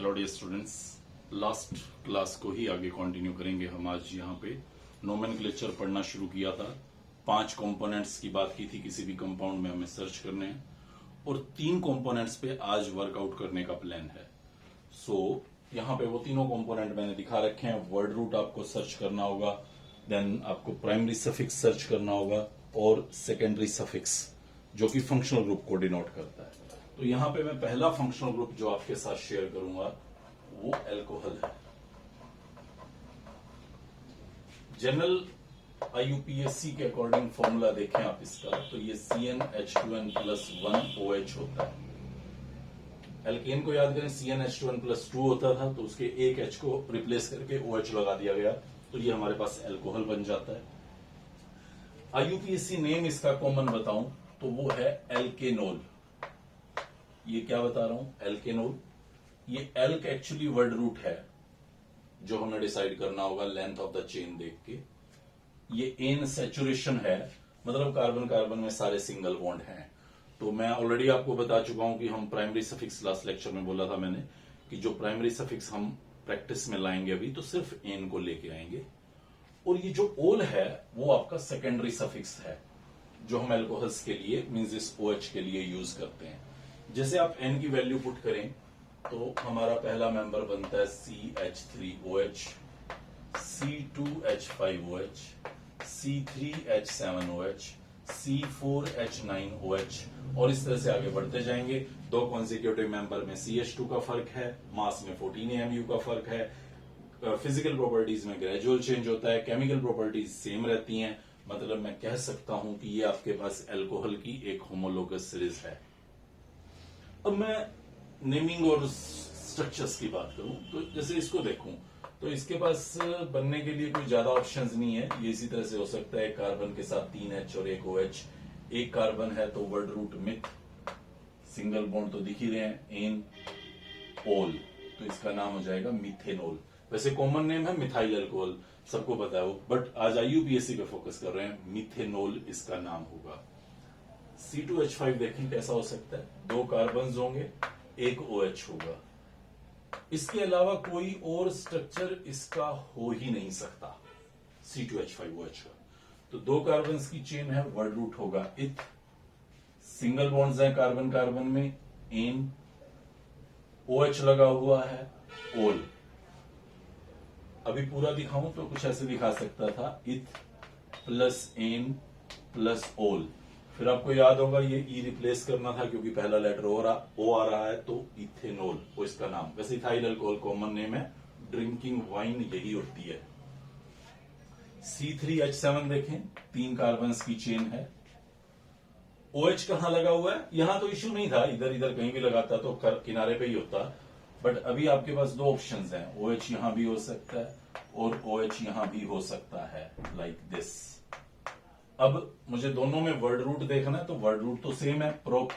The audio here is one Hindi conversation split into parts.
Hello dear students, last class को ही आगे कंटिन्यू करेंगे। हम आज यहाँ पे नोमेनक्लेचर पढ़ना शुरू किया था। 5 कंपोनेंट्स की बात की थी, किसी भी कंपाउंड में हमें सर्च करने हैं और 3 कंपोनेंट्स पे आज वर्कआउट करने का प्लान है। यहाँ पे वो तीनों कंपोनेंट मैंने दिखा रखे हैं। वर्ड रूट आपको सर्च करना होगा, देन आपको प्राइमरी सफिक्स सर्च करना होगा और सेकेंडरी सफिक्स जो कि फंक्शनल ग्रुप को डिनोट करता है। तो यहाँ पे मैं पहला फंक्शनल ग्रुप जो आपके साथ शेयर करूंगा वो अल्कोहल है। जनरल IUPAC के अकॉर्डिंग फॉर्मूला देखें आप इसका, तो ये CnH2n+1OH होता है। एल्केन को याद करें, CnH2n+2 होता था, तो उसके एक H को रिप्लेस करके OH लगा दिया गया, तो ये हमारे पास अल्कोहल बन जाता है। IUPAC नेम इसका कॉमन बताऊं तो वो है एल्केनोल। ये क्या बता रहा हूं, एल्केनोल। ये एल्क एक्चुअली वर्ड रूट है जो हमें डिसाइड करना होगा लेंथ ऑफ द चेन देख के। ये एन सैचुरेशन है, मतलब कार्बन कार्बन में सारे सिंगल बॉन्ड हैं। तो मैं ऑलरेडी आपको बता चुका हूं कि हम प्राइमरी सफिक्स, लास्ट लेक्चर में बोला था मैंने कि जो प्राइमरी सफिक्स हम प्रैक्टिस में लाएंगे अभी, तो सिर्फ एन को लेके आएंगे। और ये जो ओल है वो आपका सेकेंडरी सफिक्स है जो हम एल्कोहल्स के लिए मींस इस OH के लिए यूज करते हैं। जैसे आप N की वैल्यू पुट करें तो हमारा पहला मेंबर बनता है CH3OH, C2H5OH, C3H7OH, C4H9OH और इस तरह से आगे बढ़ते जाएंगे। 2 कॉन्जिक्यूटिव मेंबर में CH2 का फर्क है, मास में 14 AMU का फर्क है, फिजिकल प्रॉपर्टीज में ग्रेजुअल चेंज होता है, केमिकल प्रॉपर्टीज सेम रहती हैं। मतलब मैं कह सकता हूं कि ये आपके पास अल्कोहल की एक होमोलोगस सीरीज है। अब मैं नेमिंग और स्ट्रक्चर्स की बात करूं तो जैसे इसको देखूं तो इसके पास बनने के लिए कोई ज्यादा ऑप्शंस नहीं है। ये इसी तरह से हो सकता है, कार्बन के साथ 3 H और 1 OH। एक कार्बन है तो word root meth, single bond तो दिख ही रहे हैं, एन ओल, तो इसका नाम हो जाएगा मिथेनोल। वैसे कॉमन नेम है मिथाइल अल्कोहल, सबको पता है वो, बट आज IUPAC पे फोकस कर रहे हैं, मिथेनोल इसका नाम होगा। C2H5 देखें कैसा हो सकता है, 2 कार्बन होंगे, 1 OH होगा। इसके अलावा कोई और स्ट्रक्चर इसका हो ही नहीं सकता C2H5OH का। तो 2 कार्बन की चेन है, वर्ड रूट होगा इथ, सिंगल बॉन्ड्स हैं कार्बन कार्बन में, एन, OH लगा हुआ है, ओल। अभी पूरा दिखाऊं तो कुछ ऐसे दिखा सकता था, इथ प्लस एन प्लस ओल। फिर आपको याद होगा ये ई रिप्लेस करना था क्योंकि पहला लेटर ओ आ रहा है, तो इथेनॉल वो इसका नाम। वैसे इथाइल अल्कोहल कॉमन नेम है, ड्रिंकिंग वाइन यही होती है। C3H7 देखें, 3 कार्बन की चेन है। OH कहां लगा हुआ है, यहां तो इश्यू नहीं था, इधर इधर कहीं भी लगाता तो किनारे पे ही होता, बट अभी आपके पास 2 ऑप्शंस हैं, OH यहां भी हो सकता है और OH यहां भी हो सकता है, लाइक दिस। अब मुझे दोनों में वर्ड रूट देखना है, तो वर्ड रूट तो सेम है, प्रोप,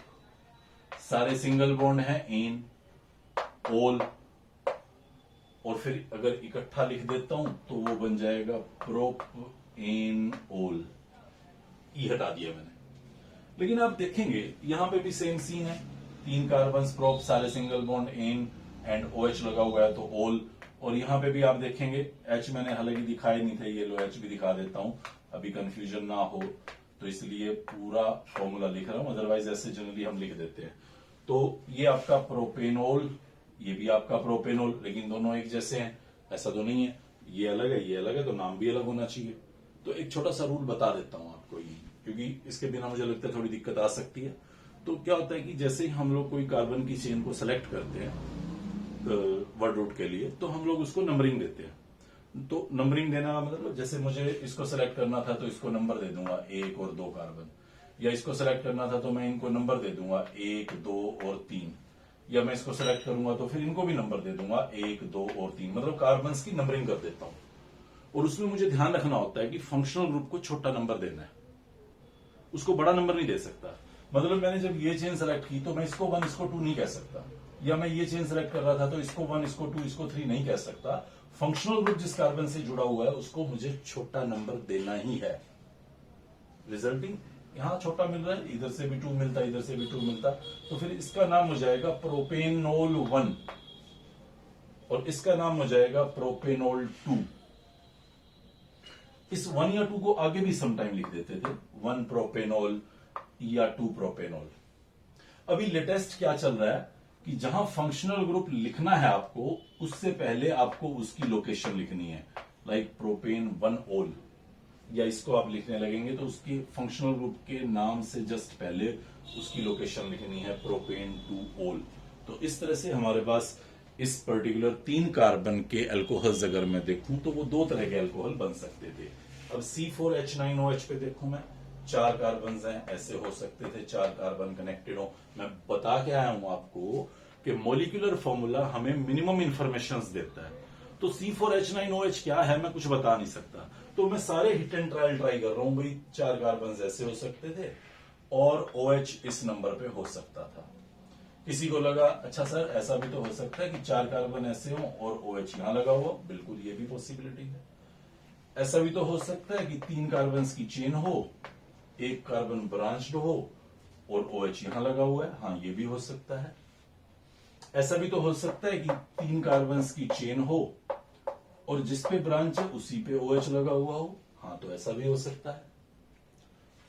सारे सिंगल बॉन्ड है, एन, ओल, और फिर अगर इकट्ठा लिख देता हूं तो वो बन जाएगा प्रोप एन ओल। ई हटा दिया मैंने, लेकिन आप देखेंगे यहां पे भी सेम सीन है, 3 कार्बन प्रोप, सारे single bond, N and OH लगा हुआ है तो ओल। और यहां पे भी आप देखेंगे H मैंने हालांकि दिखाए नहीं थे, ये लो H भी दिखा देता हूं अभी कंफ्यूजन ना हो, तो इसलिए पूरा फॉर्मूला लिख रहा हूं, अदरवाइज ऐसे जनरली हम लिख देते हैं। तो ये आपका प्रोपेनोल, ये भी आपका प्रोपेनोल, लेकिन दोनों एक जैसे हैं ऐसा तो नहीं है, ये अलग है ये अलग है, तो नाम भी अलग होना चाहिए। तो एक छोटा सा रूल बता देता हूं आपको ये, क्योंकि इसके बिना मुझे लगता है थोड़ी दिक्कत आ सकती है। तो क्या होता है कि जैसे ही हम लोग कोई कार्बन की चेन को सेलेक्ट करते हैं वर्ड रूट के लिए, तो हम लोग उसको नंबरिंग देते हैं। तो नंबरिंग देना का मतलब, जैसे मुझे इसको सेलेक्ट करना था तो इसको नंबर दे दूंगा 1 और 2 कार्बन, या इसको सेलेक्ट करना था तो मैं इनको नंबर दे दूंगा 1, 2 और 3, या मैं इसको सेलेक्ट करूंगा तो फिर इनको भी नंबर दे दूंगा 1, 2 और 3, मतलब कार्बन की नंबरिंग कर देता हूं। और उसमें मुझे ध्यान रखना होता है कि फंक्शनल ग्रुप को छोटा नंबर देना है, उसको बड़ा नंबर नहीं दे सकता। मतलब मैंने जब ये चेन सेलेक्ट की तो मैं इसको 1 इसको 2 नहीं कह सकता, या मैं ये चेन सेलेक्ट कर रहा था तो इसको 1 इसको 2 इसको 3 नहीं कह सकता। फंक्शनल ग्रुप जिस कार्बन से जुड़ा हुआ है उसको मुझे छोटा नंबर देना ही है। रिजल्टिंग यहां छोटा मिल रहा है, इधर से भी 2 मिलता, इधर से भी 2 मिलता, तो फिर इसका नाम हो जाएगा प्रोपेनोल 1। और इसका नाम हो जाएगा प्रोपेनॉल 2। इस 1 या 2 को आगे भी समटाइम लिख देते थे, 1 प्रोपेनॉल या 2 प्रोपेनॉल। अभी लेटेस्ट क्या चल रहा है कि जहां फंक्शनल ग्रुप लिखना है आपको, उससे पहले आपको उसकी लोकेशन लिखनी है, लाइक प्रोपेन 1 ओल, या इसको आप लिखने लगेंगे तो उसकी फंक्शनल ग्रुप के नाम से जस्ट पहले उसकी लोकेशन लिखनी है, प्रोपेन 2 ओल। तो इस तरह से हमारे पास इस पर्टिकुलर 3 कार्बन के अल्कोहल्स अगर मैं देखूं तो वो 2 तरह के अल्कोहल बन सकते थे। अब C4H9OH पे देखूं मैं, 4 कार्बन हैं, ऐसे हो सकते थे 4 कार्बन कनेक्टेड हो। मैं बता के आया हूं आपको कि मॉलिक्यूलर फॉर्मूला हमें मिनिमम इंफॉर्मेशन देता है। तो C4H9OH क्या है मैं कुछ बता नहीं सकता, तो मैं सारे हिट एंड ट्रायल ट्राई कर रहा हूं भाई। 4 कार्बन ऐसे हो सकते थे और OH इस नंबर पे हो सकता था। किसी को लगा अच्छा सर ऐसा भी तो हो सकता है कि 4 कार्बन ऐसे हो और OH यहां लगा हुआ, बिल्कुल ये भी पॉसिबिलिटी है। ऐसा भी तो हो सकता है कि 3 कार्बन की चेन हो, 1 कार्बन ब्रांच्ड हो और OH यहां लगा हुआ है, हाँ ये भी हो सकता है। ऐसा भी तो हो सकता है कि 3 कार्बन की चेन हो और जिस पे ब्रांच है उसी पे OH लगा हुआ हो, हाँ तो ऐसा भी हो सकता है।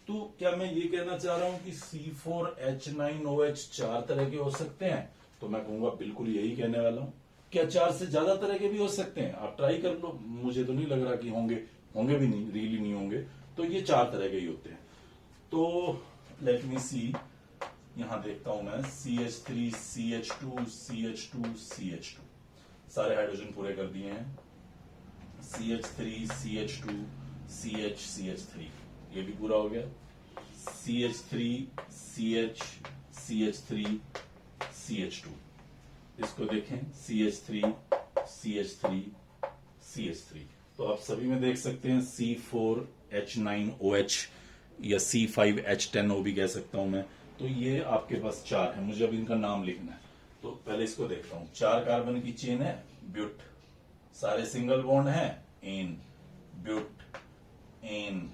तो क्या मैं ये कहना चाह रहा हूं कि C4H9OH 4 तरह के हो सकते हैं? तो मैं कहूंगा बिल्कुल यही कहने वाला हूं। क्या 4 से ज्यादा तरह के भी हो सकते हैं? आप ट्राई कर लो, मुझे तो नहीं लग रहा कि होंगे भी नहीं, रियली नहीं होंगे। तो ये 4 तरह के ही होते हैं। तो लेट मी सी, यहां देखता हूं मैं, CH3 CH2 CH2 CH2 सारे हाइड्रोजन पूरे कर दिए हैं। CH3 CH2 CH CH3 ये भी पूरा हो गया। CH3 CH CH3 CH2 इसको देखें, CH3 CH3 CH3। तो आप सभी में देख सकते हैं C4H9OH या C5H10O भी कह सकता हूं मैं। तो ये आपके पास 4 है, मुझे अब इनका नाम लिखना है। तो पहले इसको देखता हूं। 4 कार्बन की चेन है, ब्यूट, सारे सिंगल बॉन्ड है, एन, ब्यूट, एन,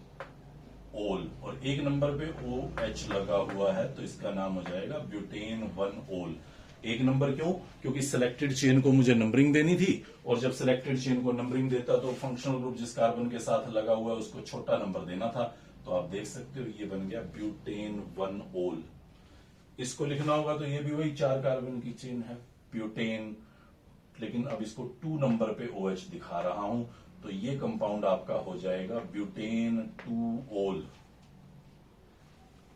ओल, और 1 नंबर पे OH लगा हुआ है, तो इसका नाम हो जाएगा ब्यूटेन 1 ओल। 1 नंबर क्यों? क्योंकि सिलेक्टेड चेन को मुझे नंबरिंग देनी थी, और जब सिलेक्टेड चेन को नंबरिंग देता तो फंक्शनल ग्रुप जिस कार्बन के साथ लगा हुआ है उसको छोटा नंबर देना था। तो आप देख सकते हो ये बन गया ब्यूटेन 1 ओल। इसको लिखना होगा तो ये भी वही 4 कार्बन की चेन है, ब्यूटेन, लेकिन अब इसको 2 नंबर पे OH दिखा रहा हूं, तो ये कंपाउंड आपका हो जाएगा ब्यूटेन 2 ओल।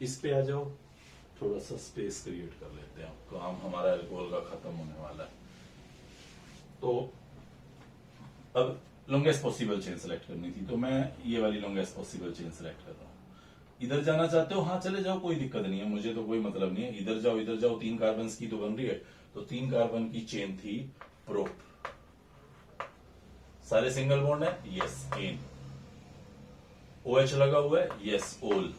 इस पे आ जाओ, थोड़ा सा स्पेस क्रिएट कर लेते हैं, काम हमारा अल्कोहल का खत्म होने वाला है। तो अब लॉन्गेस्ट पॉसिबल चेन सेलेक्ट करनी थी, तो मैं ये वाली लॉन्गेस्ट पॉसिबल चेन सेलेक्ट कर रहा हूं। इधर जाना चाहते हो, हाँ चले जाओ, कोई दिक्कत नहीं है, मुझे तो कोई मतलब नहीं है। इधर जाओ इधर जाओ, 3 कार्बन की तो बन रही है। तो 3 कार्बन की चेन थी प्रोप, सारे सिंगल बॉन्ड है, यस, एन, OH लगा हुआ है, यस, ओल।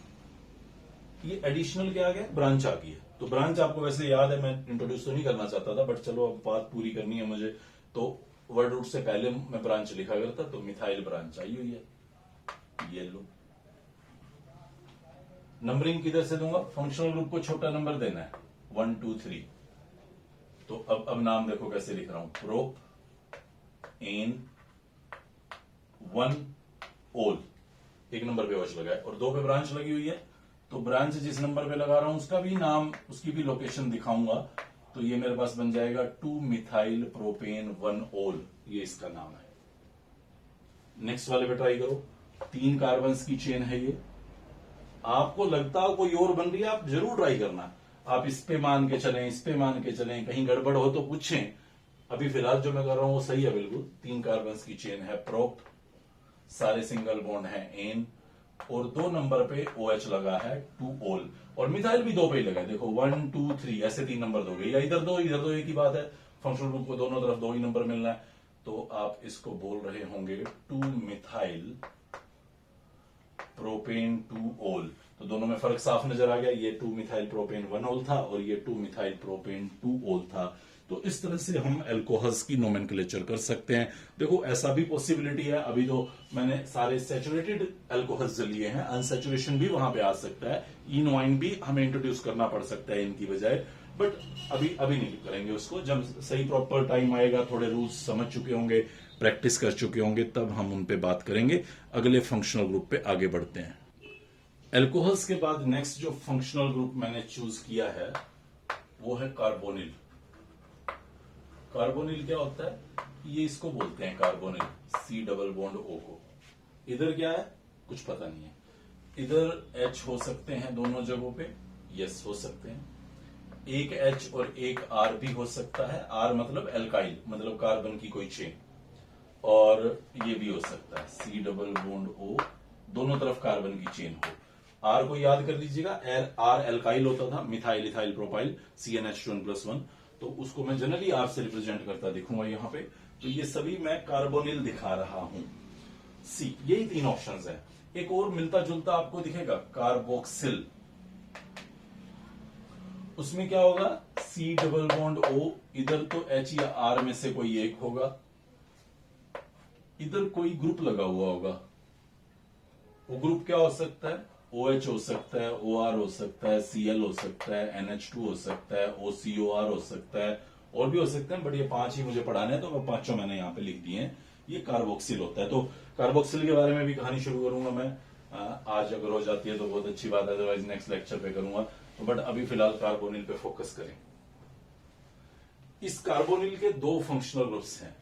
ये एडिशनल क्या आ गया? ब्रांच आ गई है। तो ब्रांच आपको वैसे याद है, मैं इंट्रोड्यूस तो नहीं करना चाहता था, बट चलो अब बात पूरी करनी है मुझे। तो वर्ड रूट से पहले मैं ब्रांच लिखा करता, तो मिथाइल ब्रांच आई हुई है, ये लो। नंबरिंग किधर से दूंगा? फंक्शनल ग्रुप को छोटा नंबर देना है, 1 2 3। तो अब नाम देखो कैसे लिख रहा हूं, प्रोप, एन, 1 ओल, 1 नंबर पे OH लगा है और 2 पे ब्रांच लगी हुई है। तो ब्रांच जिस नंबर पे लगा रहा हूं उसका भी नाम, उसकी भी लोकेशन दिखाऊंगा। तो ये मेरे पास बन जाएगा 2 मिथाइल प्रोपेन 1 ओल, ये इसका नाम है। नेक्स्ट वाले पे ट्राई करो, 3 कार्बन की चेन है ये। आपको लगता हो कोई और बन रही है, आप जरूर ट्राई करना। आप इस पे मान के चलें, इस पे मान के चलें, कहीं गड़बड़ हो तो पूछें। अभी फिलहाल जो मैं कर रहा हूं वो सही है बिल्कुल। 3 कार्बन की चेन है प्रोप, सारे सिंगल बॉन्ड है एन, और 2 नंबर पे OH लगा है 2 ओल, और मिथाइल भी 2 पे ही लगा है। देखो 1 2 3 ऐसे 3 नंबर दोगे, या इधर 2 इधर 2, एक ही बात है। फंक्शनल ग्रुप को दोनों तरफ 2 ही नंबर मिलना है। तो आप इसको बोल रहे होंगे 2 मिथाइल प्रोपेन 2 ओल। तो दोनों में फर्क साफ नजर आ गया, ये 2 मिथाइल प्रोपेन 1 ओल था और ये 2 मिथाइल प्रोपेन 2 ओल था। तो इस तरह से हम अल्कोहल्स की नोमेनक्लेचर कर सकते हैं। देखो ऐसा भी पॉसिबिलिटी है, अभी तो मैंने सारे सैचुरेटेड अल्कोहल्स लिए हैं, अनसैचुरेशन भी वहां पे आ सकता है। इनोइन भी हमें इंट्रोड्यूस करना पड़ सकता है इनकी बजाय। बट अभी नहीं करेंगे उसको। जब सही प्रॉपर टाइम आएगा, थोड़े रूल्स समझ चुके होंगे, प्रैक्टिस कर चुके होंगे, तब हम उन पे बात करेंगे। अगले फंक्शनल ग्रुप पे आगे बढ़ते हैं। एल्कोहल्स के बाद नेक्स्ट जो फंक्शनल ग्रुप मैंने चूज किया है वो है कार्बोनिल। कार्बोनिल क्या होता है? ये इसको बोलते हैं carbonyl, C double bond O को। इधर क्या है कुछ पता नहीं है। इधर H हो सकते हैं दोनों जगहों पे, यस हो सकते हैं। एक H और एक R भी हो सकता है। R मतलब एल्काइल, मतलब कार्बन की कोई चेन। और ये भी हो सकता है C डबल बॉन्ड O, दोनों तरफ कार्बन की चेन हो। R को याद कर लीजिएगा, R एल्काइल होता था, मिथाइल इथाइल प्रोपाइल CnH2n+1, तो उसको मैं जनरली R से रिप्रेजेंट करता दिखूंगा यहां पे। तो ये सभी मैं कार्बोनिल दिखा रहा हूं। C, यही 3 ऑप्शंस हैं। एक और मिलता जुलता आपको दिखेगा, कार्बोक्सिल। उसमें क्या होगा? C डबल बॉन्ड O, इधर तो H या R में से कोई एक होगा, इधर कोई ग्रुप लगा हुआ होगा। वो ग्रुप क्या हो सकता है? OH हो सकता है, OR हो सकता है, Cl हो सकता है, NH2 हो सकता है, OCOR हो सकता है, और भी हो सकते हैं, बट ये 5 ही मुझे पढ़ाने हैं तो मैं 5 मैंने यहाँ पे लिख दिए हैं। ये कार्बोक्सिल होता है। तो कार्बोक्सिल के बारे में भी कहानी शुरू करूंगा मैं। आज अगर हो जाती है तो बहुत अच्छी बात है, अदरवाइज नेक्स्ट लेक्चर पे करूंगा। तो बट अभी फिलहाल कार्बोनिल पे फोकस करें। इस कार्बोनिल के 2 फंक्शनल ग्रुप्स हैं।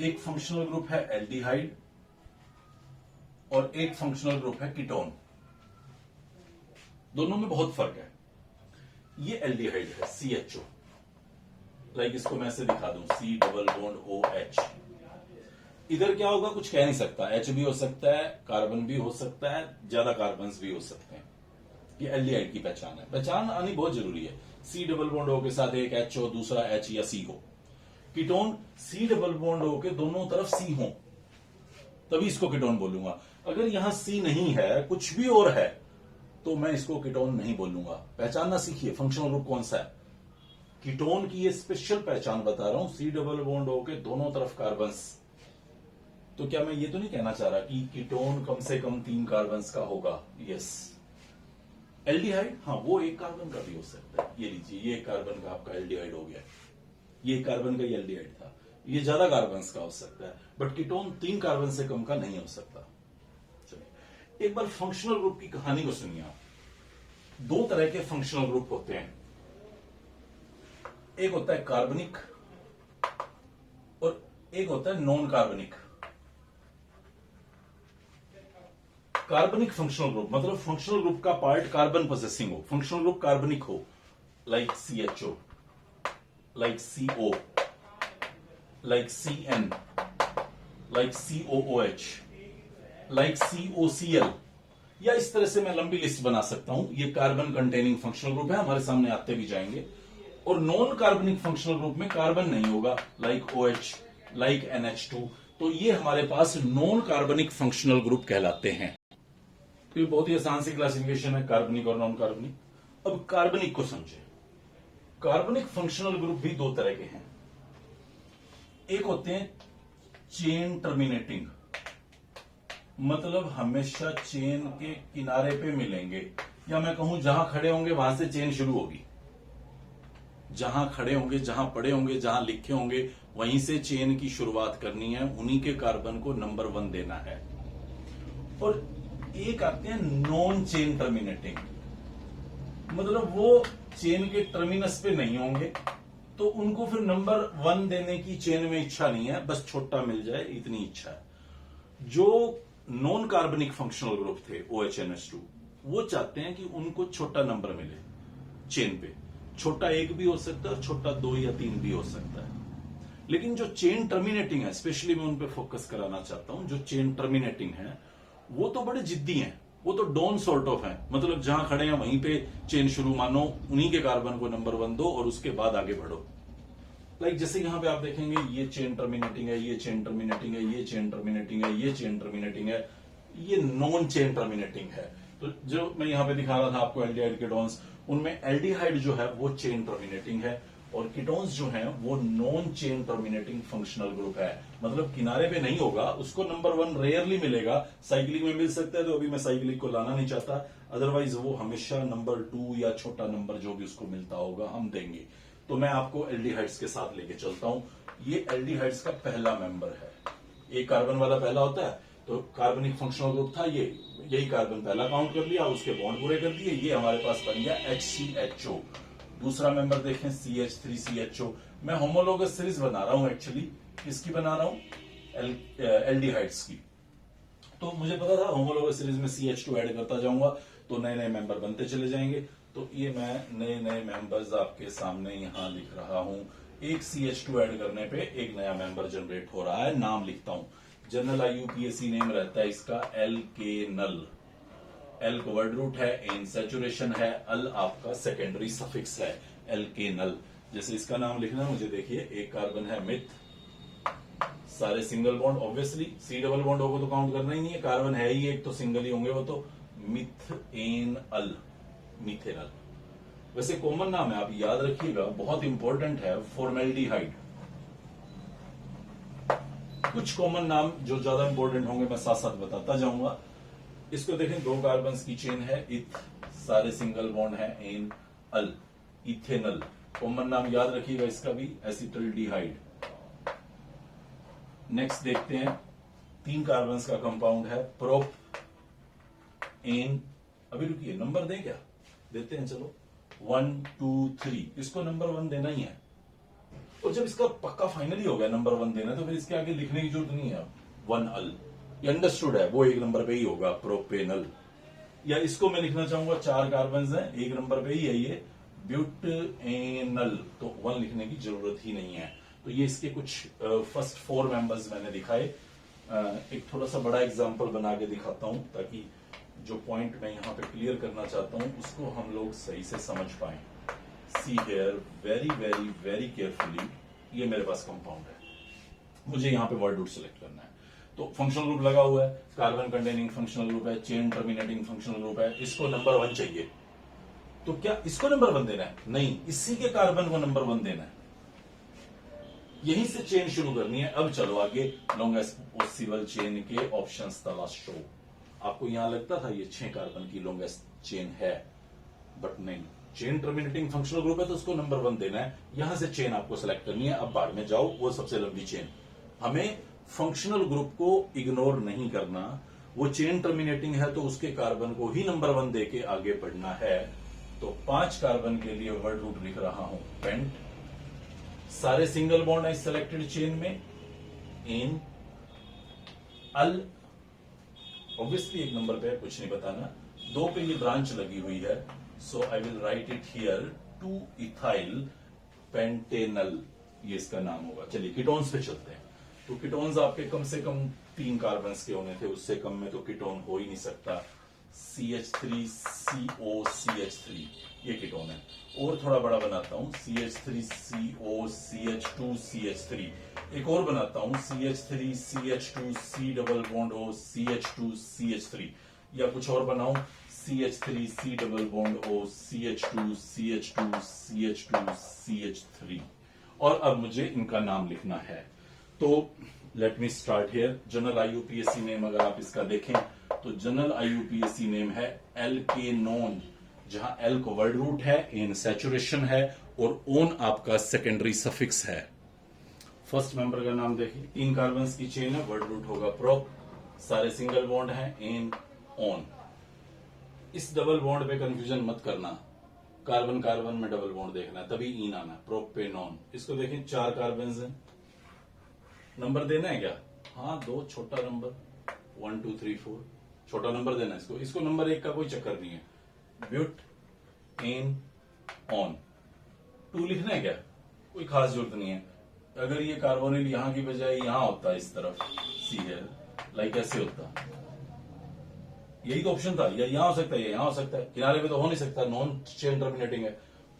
एक फंक्शनल ग्रुप है एल्डिहाइड और एक फंक्शनल ग्रुप है कीटोन। दोनों में बहुत फर्क है। ये एल्डिहाइड है CHO, लाइक इसको मैं ऐसे दिखा दूं, C डबल बॉन्ड OH। इधर क्या होगा कुछ कह नहीं सकता, H भी हो सकता है, कार्बन भी हो सकता है, ज्यादा कार्बन भी हो सकते हैं। ये एल्डिहाइड की पहचान है। पहचान आनी बहुत जरूरी है। C डबल बॉन्ड O के साथ एक H हो, दूसरा H या C हो। Ketone C double bond O के दोनों तरफ C हो, तभी इसको कीटोन बोलूंगा। अगर यहां C नहीं है, कुछ भी और है, तो मैं इसको कीटोन नहीं बोलूंगा। पहचानना सीखिए फंक्शनल ग्रुप कौन सा है। कीटोन की ये स्पेशल पहचान बता रहा हूं, C डबल बॉन्ड O के दोनों तरफ कार्बन्स। तो क्या मैं ये तो नहीं कहना चाह रहा कि कीटोन कम से कम 3 कार्बन्स का होगा? यस। एल्डिहाइड, हाँ, वो 1 कार्बन का भी हो सकता है। ये लीजिए, ये 1 कार्बन का आपका एल्डिहाइड हो गया। ये 1 कार्बन का ही एल्डिहाइड था। ये ज्यादा कार्बन्स का हो सकता है, बट कीटोन 3 कार्बन से कम का नहीं हो सकता। चलिए एक बार फंक्शनल ग्रुप की कहानी को सुनिए आप। 2 तरह के फंक्शनल ग्रुप होते हैं। एक होता है कार्बनिक और एक होता है नॉन कार्बनिक। कार्बनिक फंक्शनल ग्रुप मतलब फंक्शनल ग्रुप का पार्ट कार्बन पोजेसिंग हो, फंक्शनल ग्रुप कार्बनिक हो, like CHO, like CO, like CN, like COOH, like COCl, या इस तरह से मैं लंबी लिस्ट बना सकता हूं। ये कार्बन कंटेनिंग फंक्शनल ग्रुप है, हमारे सामने आते भी जाएंगे। और नॉन कार्बनिक फंक्शनल ग्रुप में कार्बन नहीं होगा, लाइक OH, लाइक NH2। तो ये हमारे पास नॉन कार्बनिक फंक्शनल ग्रुप कहलाते हैं। तो ये बहुत ही आसान सी क्लासिफिकेशन है, कार्बनिक और नॉन कार्बनिक। अब कार्बनिक को समझे। कार्बनिक फंक्शनल ग्रुप भी 2 तरह के हैं। एक होते हैं चेन टर्मिनेटिंग, मतलब हमेशा चेन के किनारे पे मिलेंगे, या मैं कहूं जहां खड़े होंगे वहां से चेन शुरू होगी। जहां खड़े होंगे, जहां पड़े होंगे, जहां लिखे होंगे, वहीं से चेन की शुरुआत करनी है, उन्हीं के कार्बन को नंबर 1 देना है। और एक आते हैं नॉन चेन टर्मिनेटिंग, मतलब वो चेन के टर्मिनस पे नहीं होंगे, तो उनको फिर नंबर 1 देने की चेन में इच्छा नहीं है, बस छोटा मिल जाए इतनी इच्छा है। जो नॉन कार्बनिक फंक्शनल ग्रुप थे OH-NH2, वो चाहते हैं कि उनको छोटा नंबर मिले चेन पे। छोटा 1 भी हो सकता है और छोटा 2 या 3 भी हो सकता है। लेकिन जो चेन टर्मिनेटिंग है, स्पेशली मैं उन पे फोकस कराना चाहता हूं। जो चेन टर्मिनेटिंग है वो तो बड़े जिद्दी हैं, वो तो डॉन सॉर्ट ऑफ हैं, मतलब जहां खड़े हैं वहीं पे चेन शुरू मानो, उन्हीं के कार्बन को नंबर 1 दो और उसके बाद आगे बढ़ो। लाइक जैसे यहां पे आप देखेंगे, ये चेन टर्मिनेटिंग है, ये चेन टर्मिनेटिंग है, ये चेन टर्मिनेटिंग है, ये चेन टर्मिनेटिंग है, ये नॉन चेन टर्मिनेटिंग है। तो जो मैं यहां पे दिखा रहा था आपको एल्डिहाइड कीटोन्स, उनमें एल्डिहाइड जो है वो चेन टर्मिनेटिंग है और कीटोन्स जो हैं वो non chain terminating functional group है। मतलब किनारे पे नहीं होगा, उसको नंबर 1 रेयरली मिलेगा। साइक्लिक में मिल सकता है, तो अभी मैं साइक्लिक को लाना नहीं चाहता। अदरवाइज वो हमेशा नंबर 2 या छोटा नंबर जो भी उसको मिलता होगा हम देंगे। तो मैं आपको एल्डिहाइड्स के साथ लेके चलता हूं। ये एल्डिहाइड्स का पहला मेंबर है। एक कार्बन वाला पहला होता है, तो कार्बनिक फंक्शनल ग्रुप था ये, यही कार्बन पहला काउंट कर लिया, उसके बॉन्ड पूरे कर दिए, ये हमारे पास बन गया HCHO। दूसरा मेंबर देखें CH3CHO। मैं होमोलोगस सीरीज बना रहा हूं एक्चुअली। किसकी बना रहा हूं? एल्डिहाइड्स की। तो मुझे पता था होमोलोगस सीरीज में CH2 ऐड करता जाऊंगा तो नए नए मेंबर बनते चले जाएंगे। तो ये मैं नए नए मेंबर्स आपके सामने यहां लिख रहा हूं। एक CH2 ऐड करने पे एक नया मेंबर जनरेट हो रहा है। नाम लिखता हूं, जनरल IUPAC नेम रहता है इसका एल्केनल। एल को वर्ड रूट है, एन सैचुरेशन है, अल आपका सेकेंडरी सफिक्स है, एल्केनल। जैसे इसका नाम लिखना, मुझे देखिए एक कार्बन है मिथ, सारे single bond, obviously C double bond होगा तो काउंट करना ही नहीं है, कार्बन है ही एक तो सिंगल ही होंगे वो तो, मिथेनल, मिथेनल। वैसे कॉमन नाम है, आप याद रखिएगा, बहुत इंपॉर्टेंट है, फॉर्मेल्डिहाइड। कुछ कॉमन नाम जो ज्यादा इंपॉर्टेंट होंगे मैं साथ साथ बताता जाऊंगा। इसको देखें, 2 कार्बन की चेन है, इथ, सारे सिंगल बॉन्ड है, एन, अल, इथेनल। कॉमन नाम याद रखिएगा इसका भी, एसिटल्डिहाइड। नेक्स्ट देखते हैं, 3 कार्बन का कंपाउंड है, प्रोप एन। अभी रुकिए, नंबर दें क्या? देते हैं, चलो 1 2 3, इसको नंबर 1 देना ही है। और जब इसका पक्का फाइनली हो गया नंबर 1 देना, तो फिर इसके आगे लिखने की जरूरत नहीं है। 1 अल, ये अंडरस्टूड है, वो एक नंबर पे ही होगा, प्रोपेनल। या इसको मैं लिखना चाहूंगा, 4 कार्बन हैं, एक नंबर पे ही है ये, ब्यूटेनल, तो 1 लिखने की जरूरत ही नहीं है। तो ये इसके कुछ फर्स्ट 4 मेंबर्स मैंने दिखाए। एक थोड़ा सा बड़ा एग्जांपल बना के दिखाता हूं, ताकि जो पॉइंट मैं यहां पे क्लियर करना चाहता हूं उसको हम लोग सही से समझ पाए। See here, very very very carefully, ये मेरे पास कंपाउंड है, मुझे यहां पे वर्ड रूट सेलेक्ट करना है। तो फंक्शनल ग्रुप लगा हुआ है, कार्बन कंटेनिंग फंक्शनल ग्रुप है, चेन टर्मिनेटिंग फंक्शनल ग्रुप है, इसको नंबर 1 चाहिए। तो क्या इसको नंबर 1 देना है? नहीं, इसी के कार्बन को नंबर 1 देना है, यहीं से चेन शुरू करनी है। अब चलो आगे, लॉन्गेस्ट पॉसिबल चेन के ऑप्शंस तलाशो। आपको यहां लगता था ये 6 कार्बन की लॉन्गेस्ट चेन है, बट नहीं, चेन टर्मिनेटिंग फंक्शनल ग्रुप है तो उसको नंबर 1 देना है। यहां से चेन आपको सेलेक्ट करनी है। अब बाढ़ में जाओ, वो सबसे लंबी चेन। हमें फंक्शनल ग्रुप को इग्नोर नहीं करना, वो चेन टर्मिनेटिंग है तो उसके कार्बन को ही नंबर 1 देके आगे बढ़ना है। तो 5 कार्बन के लिए वर्ड रूट लिख रहा हूं, पेंट। सारे सिंगल बॉन्ड है इस सेलेक्टेड चेन में, इन, अल, ऑब्वियसली एक नंबर पे है, कुछ नहीं बताना। 2 पे ये ब्रांच लगी हुई है, so I will write it here, 2 ethyl pentanal, ये इसका नाम होगा। चलिए कीटोन्स पे चलते हैं। तो कीटोन्स आपके कम से कम 3 कार्बन के होने थे, उससे कम में तो कीटोन हो ही नहीं सकता। CH3COCH3, ये कीटोन है। और थोड़ा बड़ा बनाता हूं, CH3COCH2CH3। एक और बनाता हूं, CH3CH2C double bond O CH2CH3। या कुछ और बनाऊं, CH3C double bond O CH2CH2CH2CH3। और अब मुझे इनका नाम लिखना है। तो let me start here. General IUPAC name अगर आप इसका देखें तो जनरल IUPAC नेम है एल्केनोन, जहां एल को वर्ड रूट है, एन सैचुरेशन है और ओन आपका सेकेंडरी सफिक्स है। फर्स्ट मेंबर का नाम देखिए, 3 कार्बन की चेन है, वर्ड रूट होगा प्रोप, सारे सिंगल बॉन्ड है, एन, ऑन। इस डबल बॉन्ड पे कंफ्यूजन मत करना, कार्बन कार्बन में डबल बॉन्ड देखना है, तभी इन आना, प्रोपेनॉन। इसको देखें, 4 कार्बन हैं, नंबर देना है क्या? हाँ, 2 छोटा नंबर, 1 2 3 4, छोटा नंबर देना है इसको। इसको नंबर 1 का कोई चक्कर नहीं है। ब्यूट, एन, ऑन। 2 लिखना है क्या? कोई खास जरूरत नहीं है। अगर ये कार्बोनिल यहां की बजाय यहां होता है, इस तरफ सी है, लाइक ऐसे होता, यही तो ऑप्शन था, या यहां हो सकता है या यहां हो सकता है, किनारे पे तो हो नहीं सकता, नॉन चेन टर्मिनेटिंग है।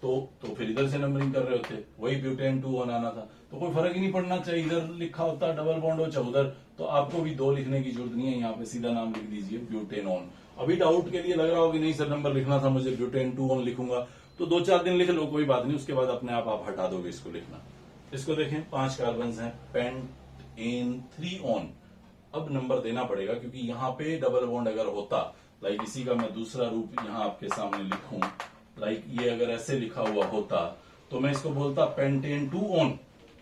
तो फिर इधर से नंबरिंग कर रहे होते, वही ब्यूटेन 2 1 आना था, तो कोई फर्क ही नहीं पड़ना चाहिए। इधर लिखा होता डबल बॉन्ड हो चाहे उधर, तो आपको भी 2 लिखने की जरूरत नहीं है, यहाँ पे सीधा नाम लिख दीजिए ब्यूटेनॉन। अभी डाउट के लिए लग रहा हो कि नहीं सर नंबर लिखना था मुझे, ब्यूटेन 2 1 लिखूंगा, तो 2-4 दिन लिख लो, कोई बात नहीं, उसके बाद अपने आप हटा दोगे इसको लिखना। इसको देखें, 5 कार्बन हैं, पेंट, एन, 3 ऑन। अब नंबर देना पड़ेगा क्योंकि यहां पे डबल बॉन्ड अगर होता लाइक इसी का मैं दूसरा रूप यहाँ आपके सामने लिखूं, लाइक ये अगर ऐसे लिखा हुआ होता तो मैं इसको बोलता pentane 2 one,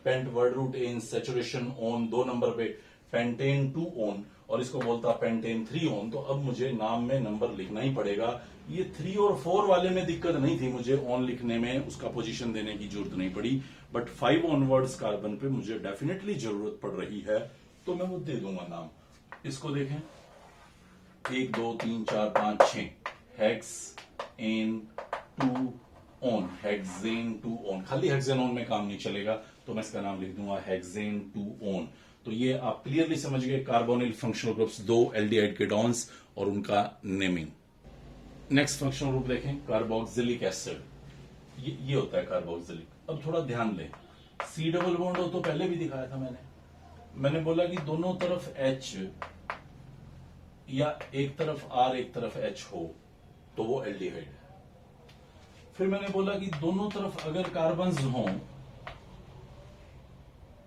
pent word root N saturation one 2 नंबर पे पेंटेन 2 ओन, और इसको बोलता पेंटेन 3 ओन। तो अब मुझे नाम में नंबर लिखना ही पड़ेगा। ये 3 और 4 वाले में दिक्कत नहीं थी मुझे ओन लिखने में, उसका पोजीशन देने की जरूरत नहीं पड़ी, बट 5 ऑनवर्ड्स कार्बन पे मुझे डेफिनेटली जरूरत पड़ रही है, तो मैं वो दे दूंगा नाम। इसको देखें, 1 2 3 4 5 6 hex ane 2 one, hexane 2 one. खाली हेक्सेनोन में काम नहीं चलेगा, तो मैं इसका नाम लिख दूंगा हेक्सेन 2 ओन। तो ये आप क्लियरली समझ गए carbonyl functional groups, 2 aldehyde ketones और उनका नेमिंग। नेक्स्ट फंक्शनल ग्रुप देखें, कार्बोक्सिलिक एसिड। ये होता है कार्बोक्सिलिक। अब थोड़ा ध्यान दें, सी डबल बॉन्ड हो तो पहले भी दिखाया था मैंने बोला कि दोनों तरफ H या एक तरफ R एक तरफ H हो तो वो एल्डिहाइड है। फिर मैंने बोला कि दोनों तरफ अगर कार्बन्स हों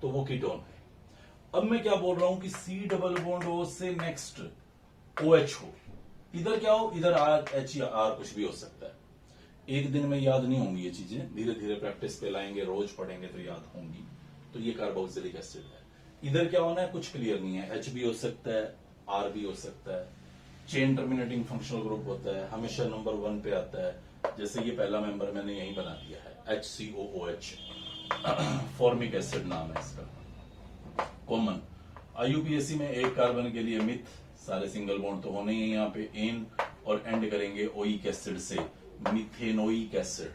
तो वो कीटोन है। अब मैं क्या बोल रहा हूं कि सी डबल बॉन्ड हो से नेक्स्ट OH हो, इधर क्या हो, इधर H या R कुछ भी हो सकता है। एक दिन में याद नहीं होंगी ये चीजें, धीरे धीरे प्रैक्टिस पे लाएंगे, रोज पढ़ेंगे तो याद होंगी। तो ये कार्बोक्सिलिक एसिड है। इधर क्या होना है कुछ क्लियर नहीं है, H भी हो सकता है, R भी हो सकता है। चेन टर्मिनेटिंग फंक्शनल ग्रुप होता है, हमेशा नंबर 1 पे आता है। जैसे ये पहला मेंबर मैंने यही बना दिया है, HCOOH, फॉर्मिक एसिड नाम है इसका। कॉमन IUPAC में एक कार्बन के लिए मिथ, सारे सिंगल बॉन्ड तो होने ही है यहाँ पे, एन और एंड करेंगे ओइक एसिड से, मिथेनोइक एसिड।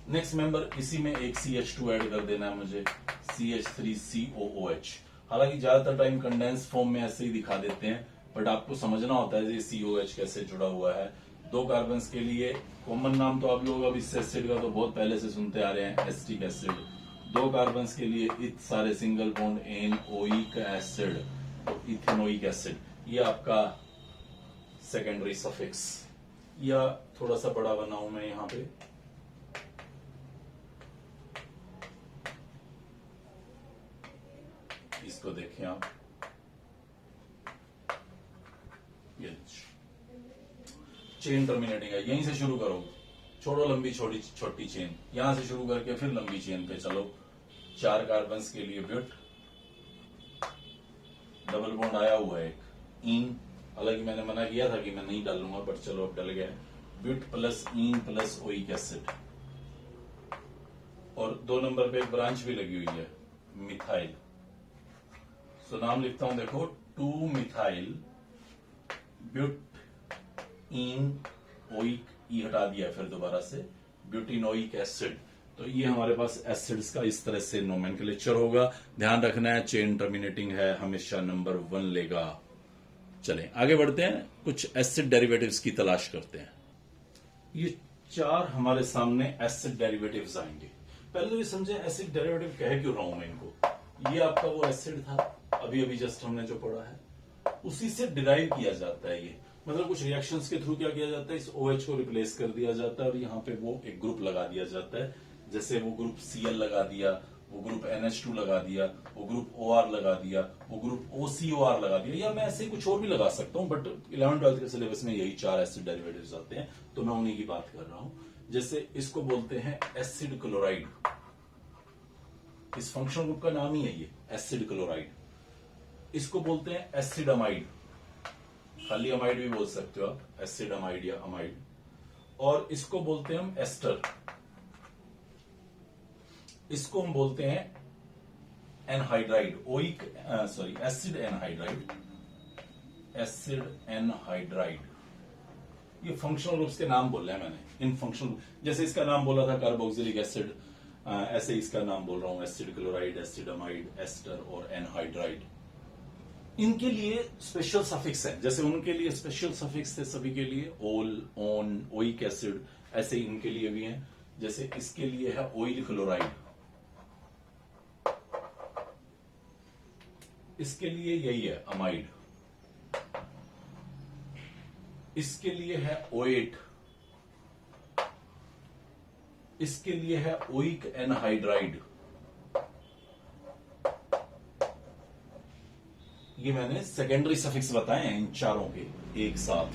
नेक्स्ट मेंबर, इसी में एक CH2 ऐड कर देना है मुझे, CH3COOH। हालांकि ज्यादातर टाइम कंडेंस फॉर्म में ऐसे ही दिखा देते हैं, बट आपको समझना होता है ये COH कैसे जुड़ा हुआ है। 2 कार्बन के लिए कॉमन नाम तो आप लोग अब इस एसिड का तो बहुत पहले से सुनते आ रहे हैं, एसिटिक एसिड। 2 कार्बन के लिए इत सारे सिंगल बॉन्ड एनओइक एसिड, तो इथेनोइक एसिड। ये आपका सेकेंडरी सफिक्स, या थोड़ा सा बड़ा बनाऊं मैं यहां पे, इसको देखें आप, ये चेन टर्मिनेटिंग है, यहीं से शुरू करो, छोड़ो लंबी छोटी चेन, यहां से शुरू करके फिर लंबी चेन पे चलो। 4 कार्बन के लिए ब्यूट, डबल बॉन्ड आया हुआ है एक, इन, हालांकि मैंने मना किया था कि मैं नहीं डालूंगा, बट चलो अब डल गया। But plus ane plus oic acid, और 2 नंबर पे एक ब्रांच भी लगी हुई है, मिथाइल। सो नाम लिखता हूं, देखो 2 मिथाइल ब्यूट इन ओइक, ई हटा दिया फिर दोबारा से, ब्यूटिनोइक एसिड। तो ये हमारे पास एसिड्स का इस तरह से नोमेनक्लेचर होगा। ध्यान रखना है चेन टर्मिनेटिंग है, हमेशा नंबर 1 लेगा। चलें आगे बढ़ते हैं, कुछ एसिड डेरिवेटिव्स की तलाश करते हैं। ये 4 हमारे सामने एसिड डेरिवेटिव्स आएंगे। पहले तो ये समझे एसिड डेरिवेटिव कह क्यों रहा हूं मैं इनको। ये आपका वो एसिड था, अभी अभी जस्ट हमने जो पढ़ा है, उसी से डिराइव किया जाता है ये। मतलब कुछ रिएक्शंस के थ्रू क्या किया जाता है, इस OH को रिप्लेस कर दिया जाता है और यहाँ पे वो एक ग्रुप लगा दिया जाता है। जैसे वो ग्रुप Cl लगा दिया, वो ग्रुप NH2 लगा दिया, वो ग्रुप OR लगा दिया, वो ग्रुप OCOR लगा दिया, या मैं ऐसे कुछ और भी लगा सकता हूं, बट 11th-12th के सिलेबस में यही 4 एसिड डेरिवेटिव्स आते हैं, तो मैं उन्हीं की बात कर रहा हूं। जैसे इसको बोलते हैं एसिड क्लोराइड, इस फंक्शनल ग्रुप का नाम ही है ये, एसिड क्लोराइड। इसको बोलते हैं एसिड अमाइड, खाली अमाइड भी बोल सकते हो आप, एसिड अमाइड या अमाइड। और इसको बोलते हैं हम एस्टर, इसको हम बोलते हैं anhydride, oic sorry acid anhydride, acid anhydride. ये फंक्शनल ग्रुप्स के नाम बोल रहे हैं मैंने, इन फंक्शनल, जैसे इसका नाम बोला था कार्बोक्सिलिक एसिड, ऐसे इसका नाम बोल रहा हूं, acid chloride, acid amide, ester और एनहाइड्राइड। इनके लिए स्पेशल सफिक्स है, जैसे उनके लिए स्पेशल सफिक्स थे सभी के लिए, ओल, ओन, ओइक एसिड, ऐसे ही इनके लिए भी हैं। जैसे इसके लिए है ऑयल क्लोराइड, इसके लिए यही है अमाइड, इसके लिए है ओएट, इसके लिए है ओइक एनहाइड्राइड, ये मैंने सेकेंडरी सफिक्स बताए हैं इन चारों के एक साथ।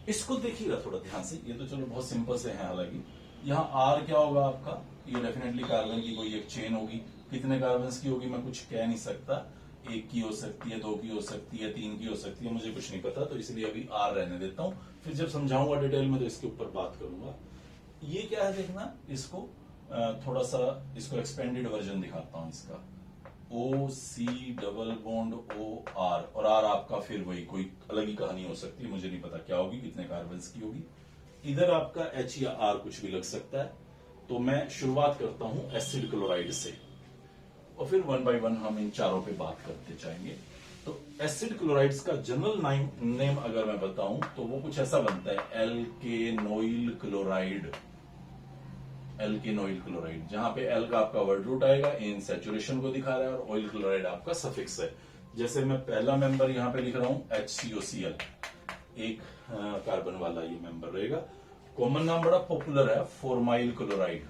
इसको देखिएगा थोड़ा ध्यान से, ये तो चलो बहुत सिंपल से है। हालांकि यहाँ आर क्या होगा आपका, ये डेफिनेटली कार्बन की कोई एक चेन होगी। कितने कार्बन की होगी मैं कुछ कह नहीं सकता, एक की हो सकती है, दो की हो सकती है, तीन की हो सकती है, मुझे कुछ नहीं पता, तो इसलिए अभी आर रहने देता हूं। फिर जब समझाऊंगा डिटेल में तो इसके ऊपर बात करूंगा। ये क्या है देखना, इसको थोड़ा सा इसको एक्सपेंडेड वर्जन दिखाता हूं इसका। O C double bond O R, और आर आपका फिर वही कोई अलग ही कहानी हो सकती है, मुझे नहीं पता क्या होगी, कितने कार्बन की होगी। इधर आपका एच या आर कुछ भी लग सकता है। तो मैं शुरुआत करता हूं एसिड क्लोराइड से, और फिर वन बाय वन हम इन चारों पे बात करते जाएंगे। तो एसिड क्लोराइड्स का जनरल नेम अगर मैं बताऊं तो वो कुछ ऐसा बनता है, एल्केनोइल क्लोराइड। एल्केनोइल क्लोराइड, जहां पे एल का आपका वर्ड रूट आएगा, एन सैचुरेशन को दिखा रहा है, और ऑयल क्लोराइड आपका सफिक्स है। जैसे मैं पहला मेंबर यहां पे लिख रहा हूं HCOCl, एक कार्बन वाला ये मेंबर रहेगा। कॉमन नाम बड़ा पॉपुलर है, फॉर्माइल क्लोराइड,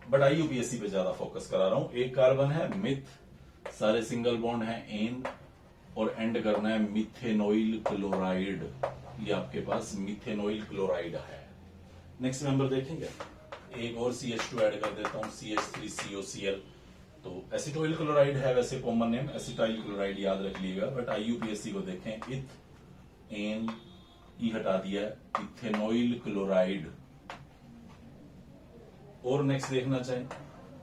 बट IUPAC पे ज्यादा फोकस करा रहा हूं। एक कार्बन है मिथ, सारे सिंगल बॉन्ड है एन, और एंड करना है मिथेनोइल क्लोराइड। ये आपके पास मिथेनोइल क्लोराइड है। नेक्स्ट मेंबर देखेंगे, एक और CH2 ऐड कर देता हूं, CH3COCl। तो एसिटोइल क्लोराइड है वैसे कॉमन नेम, एसिटाइल क्लोराइड याद रख लीजिएगा, बट IUPAC को देखें, इथ एन ई हटा दिया, इथेनोइल क्लोराइड। और नेक्स्ट देखना चाहें,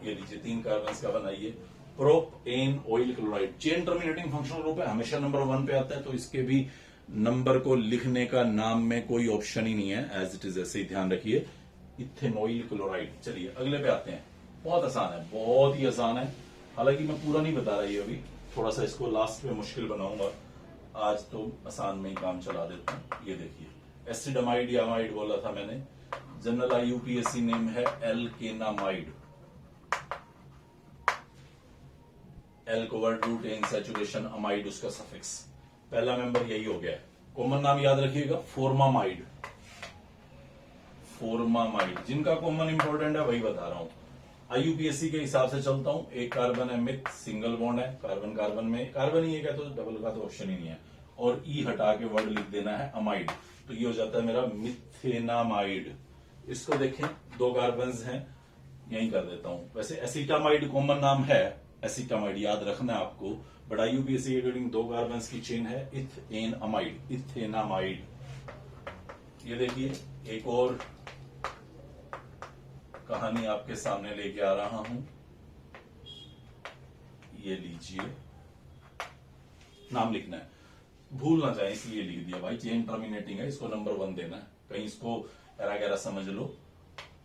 ये लीजिए 3 कार्बन का बनाइए, prop an oil chloride. Chain terminating functional group है, हमेशा नंबर 1 पे आता है, तो इसके भी नंबर को लिखने का नाम में कोई ऑप्शन ही नहीं है, एज इट इज ऐसे ही ध्यान रखिए, इथेनोइल क्लोराइड। चलिए अगले पे आते हैं, बहुत आसान है, बहुत ही आसान है। हालांकि मैं पूरा नहीं बता रही अभी, थोड़ा सा इसको लास्ट में मुश्किल बनाऊंगा, आज तो आसान में ही काम चला देता हूं। ये देखिए, एसिडमाइड या अमाइड बोला था मैंने, जनरल IUPAC नेम है एल्केनामाइड। एल को word root, N saturation, amide उसका सफिक्स। पहला मेंबर यही हो गया है। कॉमन नाम याद रखिएगा, फोर्मामाइड। फोर्मामाइड, जिनका कॉमन इंपॉर्टेंट है वही बता रहा हूं। IUPAC के हिसाब से चलता हूं, एक कार्बन है मिथ, सिंगल बॉन्ड है, कार्बन कार्बन में कार्बन ही है, तो डबल का तो ऑप्शन ही नहीं है, और ई हटा के वर्ड लिख देना है अमाइड, तो ये हो जाता है मेरा मिथेनामाइड। इसको देखें, 2 कार्बन हैं, यही कर देता हूं। वैसे एसिटामाइड कॉमन नाम है, एसिटामाइड याद रखना है आपको, बट IUPAC के अकॉर्डिंग 2 कार्बन की चेन है, इथेन अमाइड, इथेनामाइड। ये देखिए, एक और कहानी आपके सामने लेके आ रहा हूं, ये लीजिए, नाम लिखना है, भूल ना जाए इसलिए लिख दिया भाई, चेन टर्मिनेटिंग है, इसको नंबर 1 देना है, कहीं इसको एरा गैरा समझ लो।